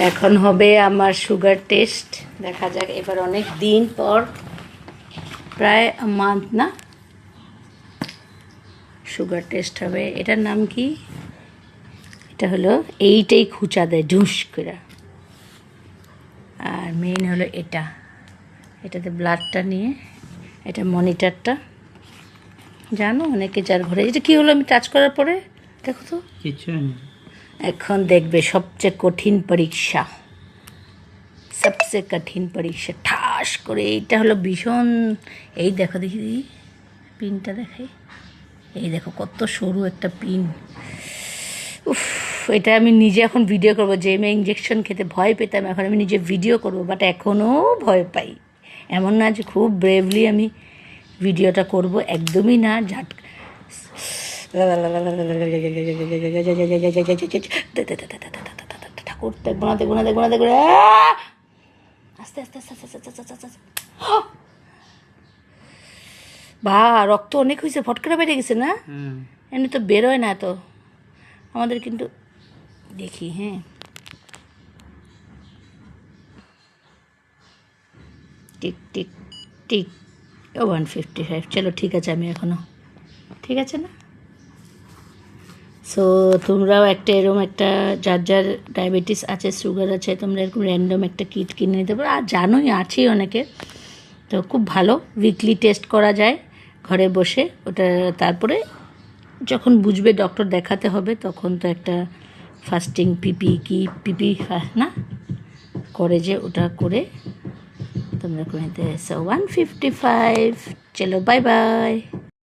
এখন হবে আমার সুগার টেস্ট। দেখা যাক, এবার অনেক দিন পর, প্রায় মান্থ না, সুগার টেস্ট হবে। এটার নাম কি? এটা হলো এইটাই খুঁচা দেয় ঢুস করে। আর মেইন হলো এটাতে ব্লাডটা নিয়ে, এটা মনিটরটা, জানো অনেকে যার ঘরে। এটা কী হলো আমি টাচ করার পরে? দেখো তো কিছু এখন দেখবে সবচেয়ে কঠিন পরীক্ষা, সবচেয়ে কঠিন পরীক্ষা ঠাস করে। এইটা হলো ভীষণ, এই দেখো দেখি পিনটা দেখাই, এই দেখো কত সরু একটা পিন। উফ, এটা আমি নিজে এখন ভিডিও করবো। যে আমি ইঞ্জেকশন খেতে ভয় পেতাম, এখন আমি নিজে ভিডিও করবো, বাট এখনও ভয় পাই। এমন না যে খুব ব্রেভলি আমি ভিডিওটা করব, একদমই না। ঠাকুর দেখবো না, দেখবো না, দেখবো না, দেখবো না। আস্তে আস্তে আস্তে আস্তে আস্তে আস্তে আস্তে আস্তে। বা রক্ত অনেক হয়েছে, ফট করে বেড়ে গেছে না? এমনি তো বেরোয় না তো আমাদের, কিন্তু দেখি। হ্যাঁ, টিক টিক টিক 155। চলো ঠিক আছে, আমি এখনও ঠিক আছে না? সো তোমরাও একটা এরকম একটা, যার যার ডায়াবেটিস আছে, সুগার আছে, তোমরা এরকম র্যান্ডম একটা কিট কিনে নিতে পারো। আর জানোই আছেই অনেকে, তো খুব ভালো। উইকলি টেস্ট করা যায় ঘরে বসে ওটা। তারপরে যখন বুঝবে ডক্টর দেখাতে হবে, তখন তো একটা ফাস্টিং পিপি না করে, যে ওটা করে তোমরা করে নিতে। 155। চলো বাই বাই।